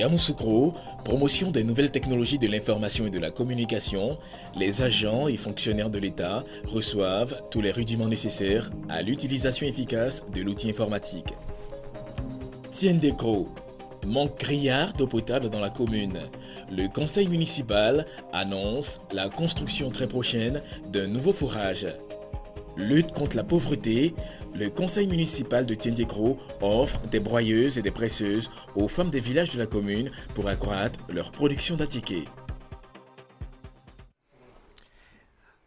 Yamoussoukro, promotion des nouvelles technologies de l'information et de la communication, les agents et fonctionnaires de l'État reçoivent tous les rudiments nécessaires à l'utilisation efficace de l'outil informatique. Tiendekro, manque criard d'eau potable dans la commune. Le conseil municipal annonce la construction très prochaine d'un nouveau forage. Lutte contre la pauvreté, le conseil municipal de Tiendekro offre des broyeuses et des presseuses aux femmes des villages de la commune pour accroître leur production d'attiqués.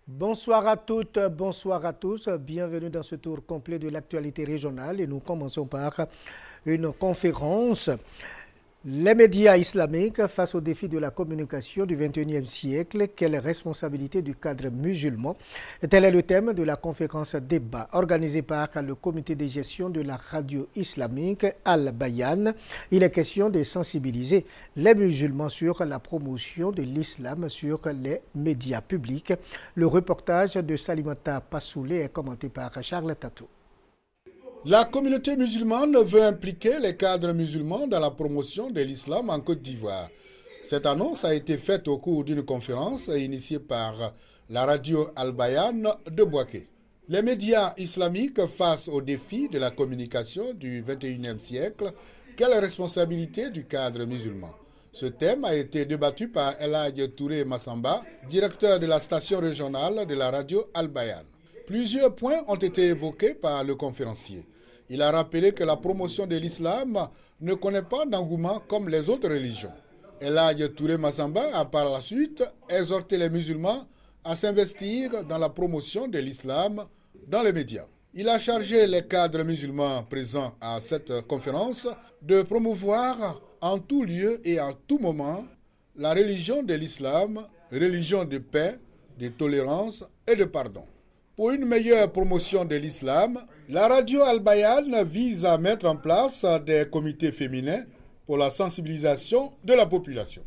Bonsoir à toutes, bonsoir à tous. Bienvenue dans ce tour complet de l'actualité régionale et nous commençons par une conférence. Les médias islamiques face aux défis de la communication du XXIe siècle, quelle responsabilité du cadre musulman? Tel est le thème de la conférence débat organisée par le comité de gestion de la radio islamique Al-Bayan. Il est question de sensibiliser les musulmans sur la promotion de l'islam sur les médias publics. Le reportage de Salimata Passoulé est commenté par Charles Tatou. La communauté musulmane veut impliquer les cadres musulmans dans la promotion de l'islam en Côte d'Ivoire. Cette annonce a été faite au cours d'une conférence initiée par la radio Al-Bayan de Bouaké. Les médias islamiques face aux défis de la communication du XXIe siècle, quelle responsabilité du cadre musulman? Ce thème a été débattu par El Hadj Touré Massamba, directeur de la station régionale de la radio Al-Bayan. Plusieurs points ont été évoqués par le conférencier. Il a rappelé que la promotion de l'islam ne connaît pas d'engouement comme les autres religions. El Hadj Touré Massamba a par la suite exhorté les musulmans à s'investir dans la promotion de l'islam dans les médias. Il a chargé les cadres musulmans présents à cette conférence de promouvoir en tout lieu et à tout moment la religion de l'islam, religion de paix, de tolérance et de pardon. Pour une meilleure promotion de l'islam, la radio Al-Bayan vise à mettre en place des comités féminins pour la sensibilisation de la population.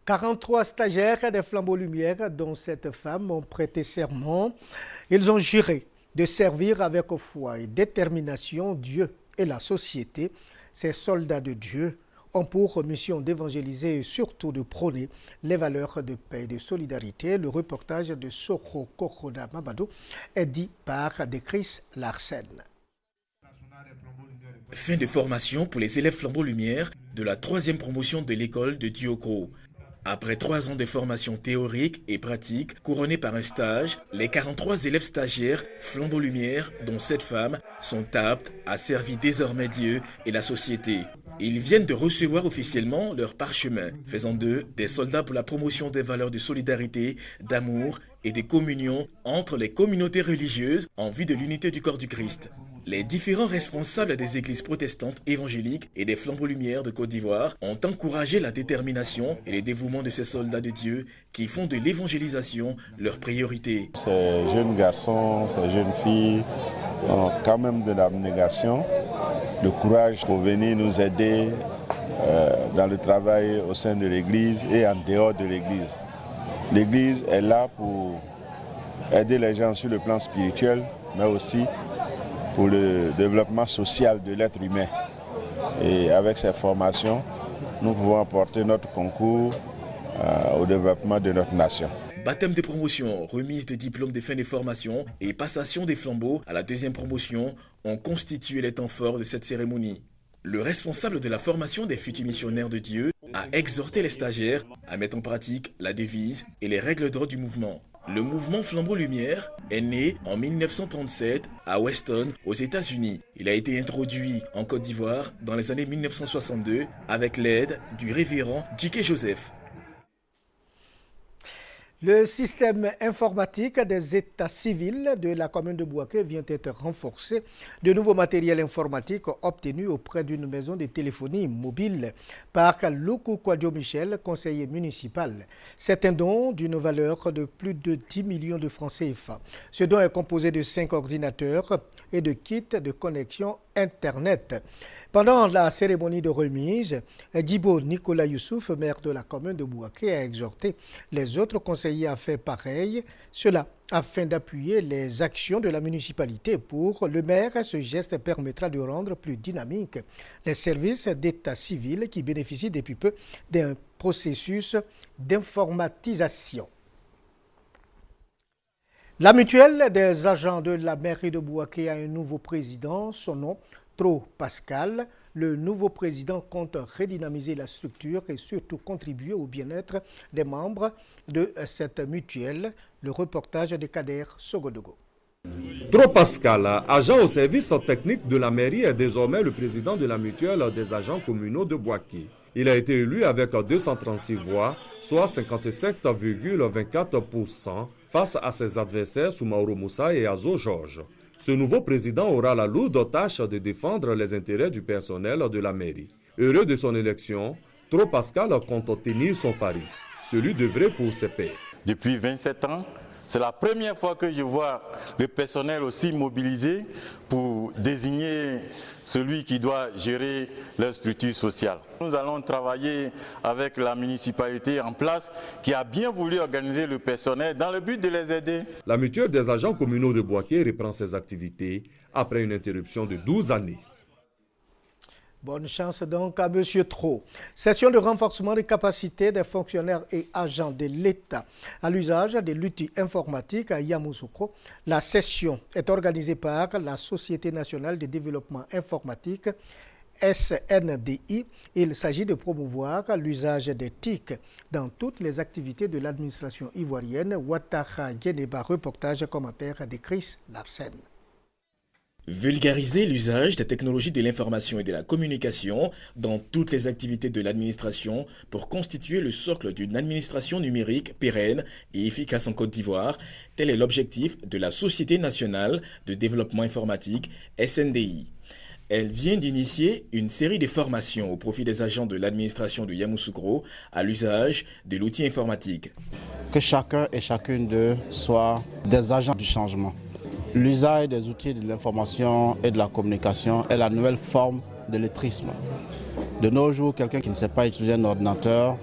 43 stagiaires des Flambeaux Lumière, dont 7 femmes, ont prêté serment. Ils ont juré de servir avec foi et détermination Dieu et la société. Ces soldats de Dieu ont pour mission d'évangéliser et surtout de prôner les valeurs de paix et de solidarité. Le reportage de Soko Kokoda Mamadou est dit par Chris Larsen. Fin de formation pour les élèves Flambeaux Lumière de la 3e promotion de l'école de Diokro. Après 3 ans de formation théorique et pratique, couronnés par un stage, les 43 élèves stagiaires Flambeaux Lumière, dont 7 femmes, sont aptes à servir désormais Dieu et la société. Ils viennent de recevoir officiellement leur parchemin, faisant d'eux des soldats pour la promotion des valeurs de solidarité, d'amour et de communion entre les communautés religieuses en vue de l'unité du corps du Christ. Les différents responsables des églises protestantes évangéliques et des Flambeaux Lumière de Côte d'Ivoire ont encouragé la détermination et le dévouement de ces soldats de Dieu qui font de l'évangélisation leur priorité. Ces jeunes garçons, ces jeunes filles ont quand même de l'abnégation, le courage pour venir nous aider dans le travail au sein de l'Église et en dehors de l'Église. L'Église est là pour aider les gens sur le plan spirituel, mais aussi pour le développement social de l'être humain. Et avec ces formations, nous pouvons apporter notre concours au développement de notre nation. Baptême de promotion, remise de diplômes de fin de formation et passation des flambeaux à la 2e promotion ont constitué les temps forts de cette cérémonie. Le responsable de la formation des futurs missionnaires de Dieu a exhorté les stagiaires à mettre en pratique la devise et les règles d'ordre du mouvement. Le mouvement Flambeaux Lumière est né en 1937 à Weston, aux États-Unis. Il a été introduit en Côte d'Ivoire dans les années 1962 avec l'aide du révérend J.K. Joseph. Le système informatique des états civils de la commune de Bouaké vient d'être renforcé. De nouveaux matériels informatiques obtenus auprès d'une maison de téléphonie mobile par Loukou Kouadio Michel, conseiller municipal. C'est un don d'une valeur de plus de 10 millions de francs CFA. Ce don est composé de 5 ordinateurs et de kits de connexion Internet. Pendant la cérémonie de remise, Djibo Nicolas Youssouf, maire de la commune de Bouaké, a exhorté les autres conseillers à faire pareil, cela afin d'appuyer les actions de la municipalité. Pour le maire, ce geste permettra de rendre plus dynamique les services d'état civil qui bénéficient depuis peu d'un processus d'informatisation. La mutuelle des agents de la mairie de Bouaké a un nouveau président, son nom Tro Pascal. Le nouveau président compte redynamiser la structure et surtout contribuer au bien-être des membres de cette mutuelle. Le reportage de Kader Sogodogo. Tro Pascal, agent au service technique de la mairie, est désormais le président de la mutuelle des agents communaux de Bouaké. Il a été élu avec 236 voix, soit 57,24%, face à ses adversaires Soumaoro Moussa et Azo Georges. Ce nouveau président aura la lourde tâche de défendre les intérêts du personnel de la mairie. Heureux de son élection, Tro Pascal compte tenir son pari, celui d'œuvrer pour ses pairs. Depuis 27 ans, c'est la première fois que je vois le personnel aussi mobilisé pour désigner celui qui doit gérer leur structure sociale. Nous allons travailler avec la municipalité en place qui a bien voulu organiser le personnel dans le but de les aider. La mutuelle des agents communaux de Bouaké reprend ses activités après une interruption de 12 années. Bonne chance donc à M. Tro. Session de renforcement des capacités des fonctionnaires et agents de l'État à l'usage de l'outil informatique à Yamoussoukro. La session est organisée par la Société nationale de développement informatique, SNDI. Il s'agit de promouvoir l'usage des TIC dans toutes les activités de l'administration ivoirienne. Ouattara Guénéba, reportage commentaire de Chris Larsen. Vulgariser l'usage des technologies de l'information et de la communication dans toutes les activités de l'administration pour constituer le socle d'une administration numérique pérenne et efficace en Côte d'Ivoire, tel est l'objectif de la Société nationale de développement informatique, SNDI. Elle vient d'initier une série de formations au profit des agents de l'administration de Yamoussoukro à l'usage de l'outil informatique. Que chacun et chacune d'eux soient des agents du changement. L'usage des outils de l'information et de la communication est la nouvelle forme de lettrisme. De nos jours, quelqu'un qui ne sait pas utiliser un ordinateur,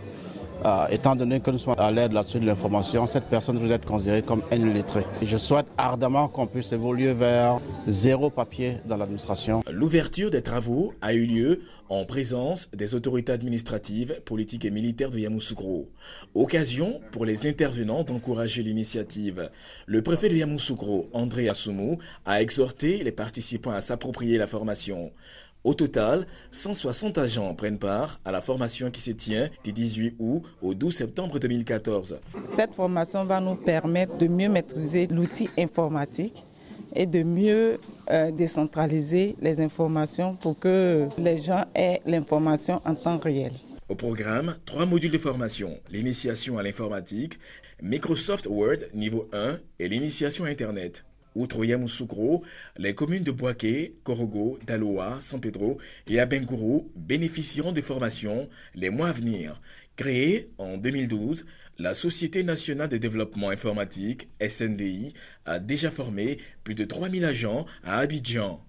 étant donné que nous sommes à l'ère de la suite de l'information, cette personne doit être considérée comme un illettré. Je souhaite ardemment qu'on puisse évoluer vers zéro papier dans l'administration. L'ouverture des travaux a eu lieu en présence des autorités administratives, politiques et militaires de Yamoussoukro. Occasion pour les intervenants d'encourager l'initiative. Le préfet de Yamoussoukro, André Assoumou, a exhorté les participants à s'approprier la formation. Au total, 160 agents prennent part à la formation qui se tient du 18 août au 12 septembre 2014. Cette formation va nous permettre de mieux maîtriser l'outil informatique et de mieux décentraliser les informations pour que les gens aient l'information en temps réel. Au programme, 3 modules de formation, l'initiation à l'informatique, Microsoft Word niveau 1 et l'initiation à Internet. Outre Yamoussoukro, les communes de Bouaké, Korogo, Daloa, San Pedro et Abengourou bénéficieront de formations les mois à venir. Créée en 2012, la Société nationale de développement informatique, SNDI, a déjà formé plus de 3000 agents à Abidjan.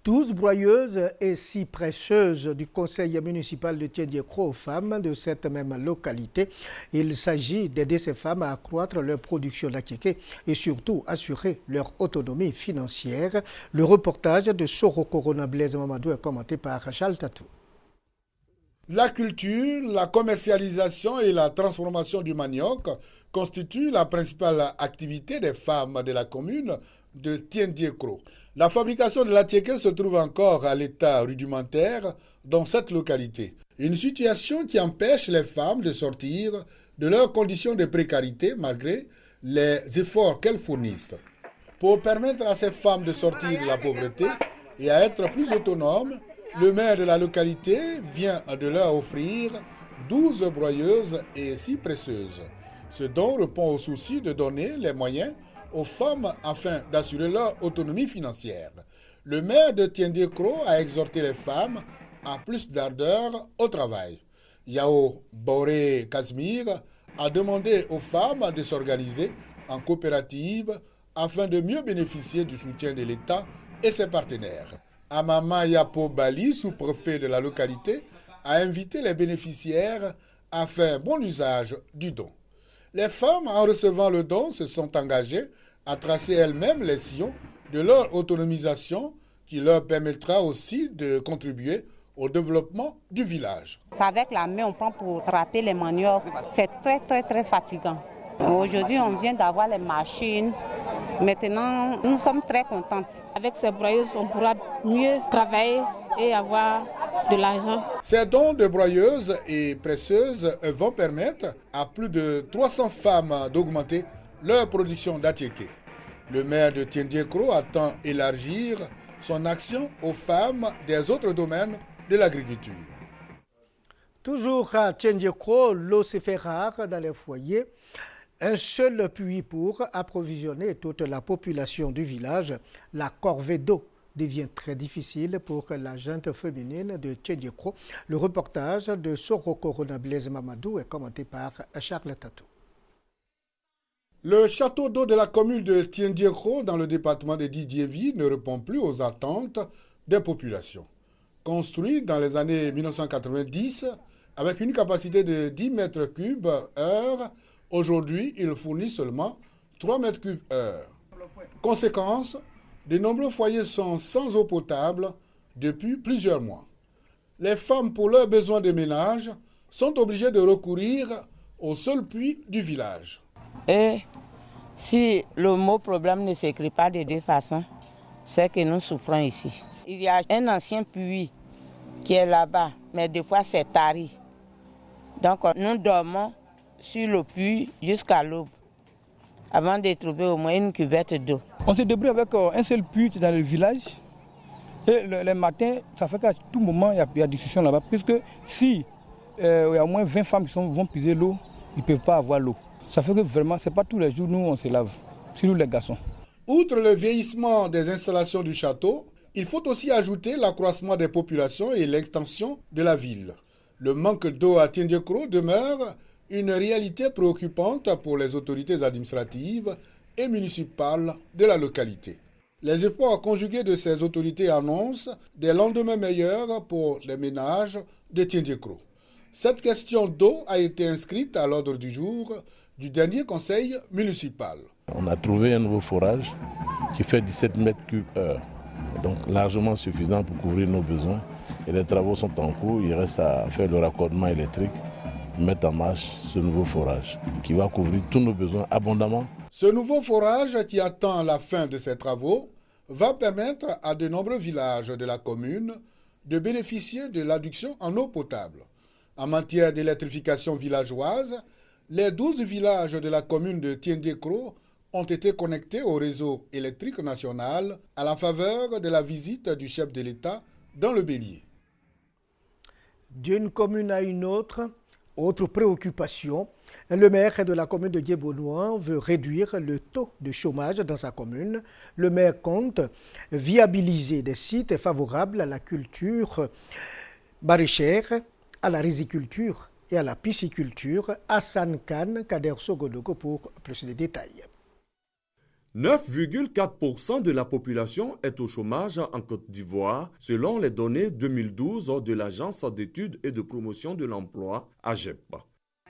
12 broyeuses et 6 presseuses du conseil municipal de Tiendiekro aux femmes de cette même localité. Il s'agit d'aider ces femmes à accroître leur production d'attiéké et surtout assurer leur autonomie financière. Le reportage de Soro Corona Blaise Mamadou est commenté par Charles Tatou. La culture, la commercialisation et la transformation du manioc constituent la principale activité des femmes de la commune de Tiendiekro. La fabrication de l'attiéké se trouve encore à l'état rudimentaire dans cette localité. Une situation qui empêche les femmes de sortir de leurs conditions de précarité malgré les efforts qu'elles fournissent. Pour permettre à ces femmes de sortir de la pauvreté et à être plus autonomes, le maire de la localité vient de leur offrir 12 broyeuses et 6 presseuses. Ce don répond au souci de donner les moyens aux femmes afin d'assurer leur autonomie financière. Le maire de Tiendiekro a exhorté les femmes à plus d'ardeur au travail. Yao Boré Casimir a demandé aux femmes de s'organiser en coopérative afin de mieux bénéficier du soutien de l'État et ses partenaires. Amama Yapo Bali, sous-préfet de la localité, a invité les bénéficiaires à faire bon usage du don. Les femmes, en recevant le don, se sont engagées à tracer elles-mêmes les sillons de leur autonomisation qui leur permettra aussi de contribuer au développement du village. C'est avec la main, on prend pour râper les maniocs. C'est très fatigant. Aujourd'hui, on vient d'avoir les machines. Maintenant, nous sommes très contentes. Avec ces broyeuses, on pourra mieux travailler et avoir de l'argent. Ces dons de broyeuses et presseuses vont permettre à plus de 300 femmes d'augmenter leur production d'attiéké. Le maire de Tiendiekro attend élargir son action aux femmes des autres domaines de l'agriculture. Toujours à Tiendiekro, l'eau se fait rare dans les foyers. Un seul puits pour approvisionner toute la population du village. La corvée d'eau devient très difficile pour la gente féminine de Tiendiekro. Le reportage de Soro Corona Blaise Mamadou est commenté par Charles Tatou. Le château d'eau de la commune de Tiendiekro, dans le département de Didievi, ne répond plus aux attentes des populations. Construit dans les années 1990, avec une capacité de 10 mètres cubes heure, aujourd'hui, il fournit seulement 3 mètres cubes heure. Conséquence, de nombreux foyers sont sans eau potable depuis plusieurs mois. Les femmes, pour leurs besoins de ménage, sont obligées de recourir au seul puits du village. Et si le mot problème ne s'écrit pas de deux façons, c'est que nous souffrons ici. Il y a un ancien puits qui est là-bas, mais des fois c'est tari. Donc nous dormons sur le puits jusqu'à l'aube, avant de trouver au moins une cuvette d'eau. On se débrouille avec un seul puits dans le village. Et le matin, ça fait qu'à tout moment, il y a discussion là-bas. Puisque si il y a au moins 20 femmes qui vont puiser l'eau, ils ne peuvent pas avoir l'eau. Ça fait que vraiment, ce n'est pas tous les jours nous on se lave, surtout les garçons. Outre le vieillissement des installations du château, il faut aussi ajouter l'accroissement des populations et l'extension de la ville. Le manque d'eau à Tiendiekro demeure une réalité préoccupante pour les autorités administratives et municipales de la localité. Les efforts conjugués de ces autorités annoncent des lendemains meilleurs pour les ménages de Tiendiekro. Cette question d'eau a été inscrite à l'ordre du jour du dernier conseil municipal. On a trouvé un nouveau forage qui fait 17 mètres cubes heure, donc largement suffisant pour couvrir nos besoins. Et les travaux sont en cours, il reste à faire le raccordement électrique, mettre en marche ce nouveau forage qui va couvrir tous nos besoins abondamment. Ce nouveau forage qui attend la fin de ses travaux va permettre à de nombreux villages de la commune de bénéficier de l'adduction en eau potable. En matière d'électrification villageoise, les 12 villages de la commune de Tiendiekro ont été connectés au réseau électrique national à la faveur de la visite du chef de l'État dans le Bélier. D'une commune à une autre préoccupation, le maire de la commune de Djebonouan veut réduire le taux de chômage dans sa commune. Le maire compte viabiliser des sites favorables à la culture maraîchère, à la riziculture et à la pisciculture. Hassan Khan, Kader Sogodogo pour plus de détails. 9,4% de la population est au chômage en Côte d'Ivoire, selon les données 2012 de l'Agence d'études et de promotion de l'emploi, AGEP.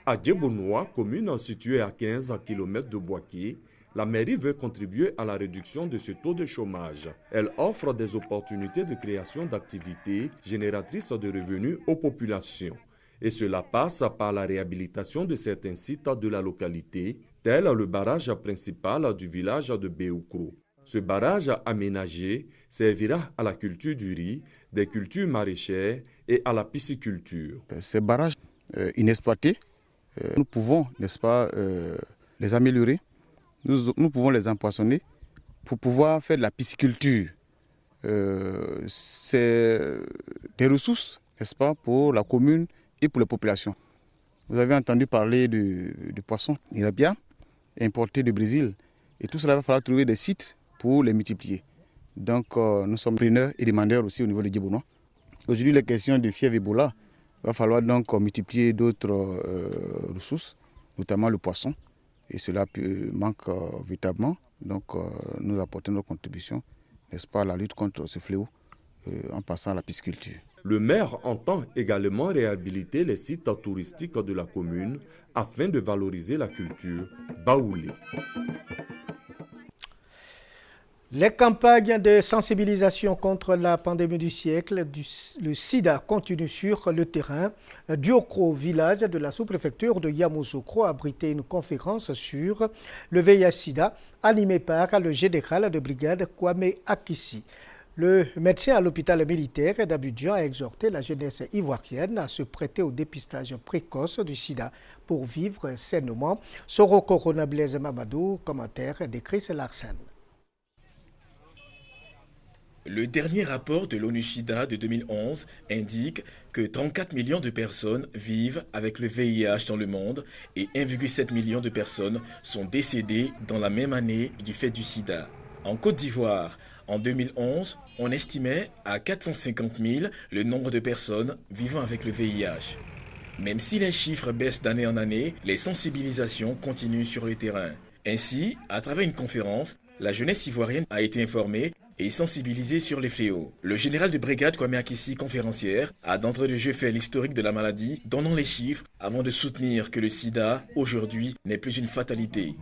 À Djebonouan, commune située à 15 km de Boaké, la mairie veut contribuer à la réduction de ce taux de chômage. Elle offre des opportunités de création d'activités génératrices de revenus aux populations. Et cela passe par la réhabilitation de certains sites de la localité, tel le barrage principal du village de Béoukro. Ce barrage aménagé servira à la culture du riz, des cultures maraîchères et à la pisciculture. Ces barrages inexploités, nous pouvons, n'est-ce pas, les améliorer. Nous pouvons les empoisonner pour pouvoir faire de la pisciculture. C'est des ressources, n'est-ce pas, pour la commune et pour les populations. Vous avez entendu parler du poisson irabia importé du Brésil. Et tout cela, va falloir trouver des sites pour les multiplier. Donc nous sommes preneurs et demandeurs aussi au niveau de Djebonouan. Aujourd'hui, les questions de fièvre Ebola, il va falloir donc multiplier d'autres ressources, notamment le poisson. Et cela manque véritablement. Donc nous apportons notre contribution, n'est-ce pas, à la lutte contre ce fléau en passant à la pisciculture. Le maire entend également réhabiliter les sites touristiques de la commune afin de valoriser la culture baoulée. Les campagnes de sensibilisation contre la pandémie du siècle, le sida, continuent sur le terrain. Diokro, village de la sous-préfecture de Yamoussoukro, a abrité une conférence sur le VIH-sida animée par le général de brigade Kwame Akissi. Le médecin à l'hôpital militaire d'Abidjan a exhorté la jeunesse ivoirienne à se prêter au dépistage précoce du sida pour vivre sainement. Soro Corona Blaise Mamadou, commentaire de Chris Larsen. Le dernier rapport de l'ONU-SIDA de 2011 indique que 34 millions de personnes vivent avec le VIH dans le monde et 1,7 million de personnes sont décédées dans la même année du fait du sida. En Côte d'Ivoire, en 2011, on estimait à 450 000 le nombre de personnes vivant avec le VIH. Même si les chiffres baissent d'année en année, les sensibilisations continuent sur le terrain. Ainsi, à travers une conférence, la jeunesse ivoirienne a été informée et sensibilisée sur les fléaux. Le général de brigade Kwame Akissi, conférencière, a d'entrée de jeu fait l'historique de la maladie, donnant les chiffres avant de soutenir que le sida, aujourd'hui, n'est plus une fatalité.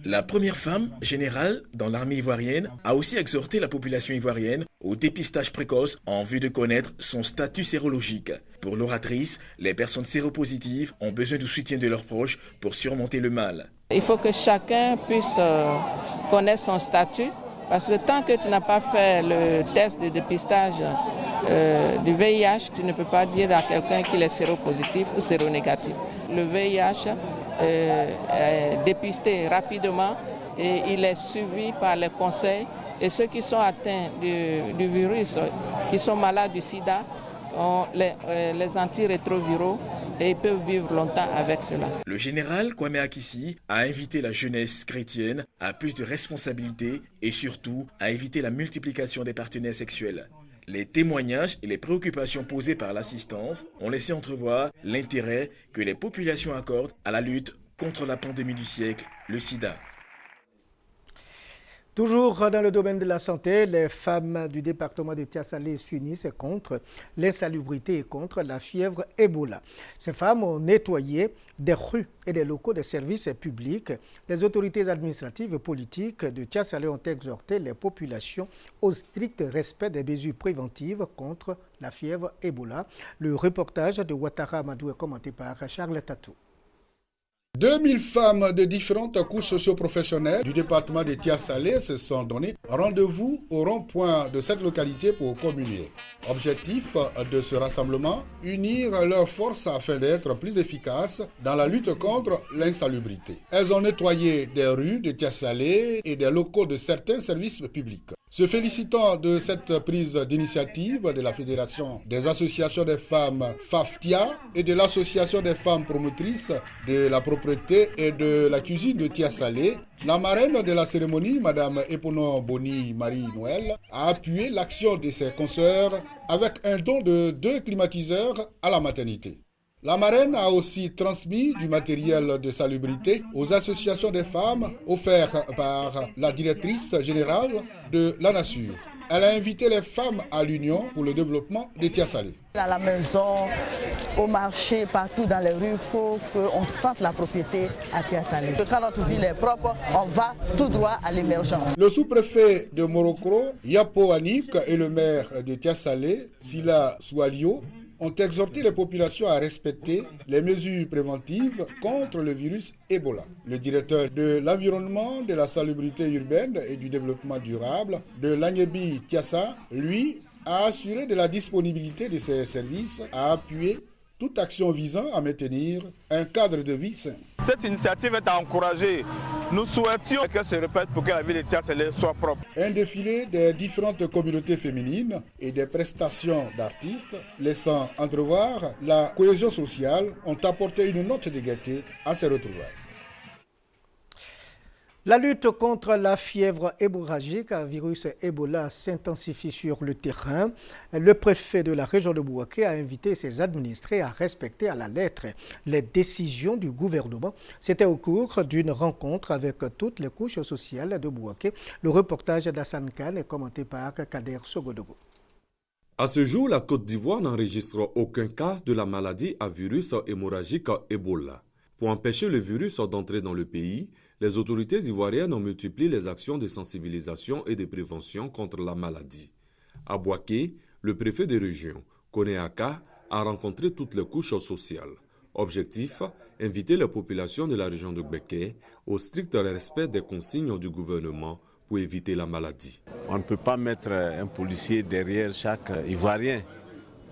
La première femme générale dans l'armée ivoirienne a aussi exhorté la population ivoirienne au dépistage précoce en vue de connaître son statut sérologique. Pour l'oratrice, les personnes séropositives ont besoin du soutien de leurs proches pour surmonter le mal. Il faut que chacun puisse connaître son statut, parce que tant que tu n'as pas fait le test de dépistage du VIH, tu ne peux pas dire à quelqu'un qu'il est séropositif ou séronégatif. Le VIH est dépisté rapidement et il est suivi par les conseils. Et ceux qui sont atteints du virus, qui sont malades du sida, ont les antirétroviraux et ils peuvent vivre longtemps avec cela. Le général Kwame Akissi a invité la jeunesse chrétienne à plus de responsabilités et surtout à éviter la multiplication des partenaires sexuels. Les témoignages et les préoccupations posées par l'assistance ont laissé entrevoir l'intérêt que les populations accordent à la lutte contre la pandémie du siècle, le sida. Toujours dans le domaine de la santé, les femmes du département de Tiassalé s'unissent contre l'insalubrité et contre la fièvre Ebola. Ces femmes ont nettoyé des rues et des locaux de services publics. Les autorités administratives et politiques de Tiassalé ont exhorté les populations au strict respect des mesures préventives contre la fièvre Ebola. Le reportage de Ouattara Amadou est commenté par Charles Tatou. 2000 femmes de différentes couches socio-professionnelles du département de Tiassalé se sont donné rendez-vous au rond-point de cette localité pour communier. Objectif de ce rassemblement, unir leurs forces afin d'être plus efficaces dans la lutte contre l'insalubrité. Elles ont nettoyé des rues de Tiassalé et des locaux de certains services publics. Se félicitant de cette prise d'initiative de la Fédération des associations des femmes FAFTIA et de l'Association des femmes promotrices de la propreté et de la cuisine de Tiassalé, la marraine de la cérémonie, Mme Eponon Boni Marie-Noël, a appuyé l'action de ses consoeurs avec un don de 2 climatiseurs à la maternité. La marraine a aussi transmis du matériel de salubrité aux associations des femmes offert par la directrice générale de la Nature. Elle a invité les femmes à l'Union pour le développement de Tiassalé. À la maison, au marché, partout dans les rues, il faut qu'on sente la propriété à Tiassalé. Quand notre ville est propre, on va tout droit à l'émergence. Le sous-préfet de Morocco, Yapo Anik, et le maire de Tiassalé, Sila Soualio, ont exhorté les populations à respecter les mesures préventives contre le virus Ebola. Le directeur de l'environnement, de la salubrité urbaine et du développement durable de l'Agnebi Tiassa, lui, a assuré de la disponibilité de ses services à appuyer toute action visant à maintenir un cadre de vie sain. Cette initiative est à encourager. Nous souhaitions qu'elle se répète pour que la ville de Tiassalé soit propre. Un défilé des différentes communautés féminines et des prestations d'artistes, laissant entrevoir la cohésion sociale, ont apporté une note de gaieté à ces retrouvailles. La lutte contre la fièvre hémorragique à virus Ebola s'intensifie sur le terrain. Le préfet de la région de Bouaké a invité ses administrés à respecter à la lettre les décisions du gouvernement. C'était au cours d'une rencontre avec toutes les couches sociales de Bouaké. Le reportage d'Hassan Khan est commenté par Kader Sogodogo. À ce jour, la Côte d'Ivoire n'enregistre aucun cas de la maladie à virus hémorragique Ebola. Pour empêcher le virus d'entrer dans le pays, les autorités ivoiriennes multiplient les actions de sensibilisation et de prévention contre la maladie. À Bouaké, le préfet de région, Koné Aka, a rencontré toutes les couches sociales. Objectif, inviter la population de la région de Béké au strict respect des consignes du gouvernement pour éviter la maladie. On ne peut pas mettre un policier derrière chaque Ivoirien.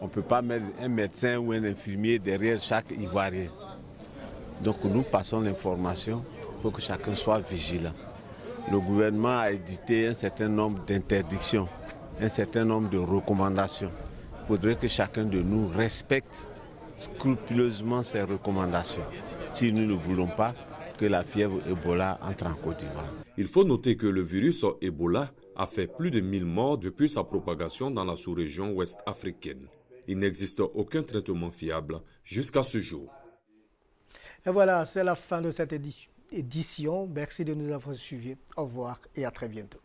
On ne peut pas mettre un médecin ou un infirmier derrière chaque Ivoirien. Donc nous passons l'information, il faut que chacun soit vigilant. Le gouvernement a édité un certain nombre d'interdictions, un certain nombre de recommandations. Il faudrait que chacun de nous respecte scrupuleusement ces recommandations, si nous ne voulons pas que la fièvre Ebola entre en Côte d'Ivoire. Il faut noter que le virus Ebola a fait plus de 1000 morts depuis sa propagation dans la sous-région ouest africaine. Il n'existe aucun traitement fiable jusqu'à ce jour. Et voilà, c'est la fin de cette édition. Merci de nous avoir suivis. Au revoir et à très bientôt.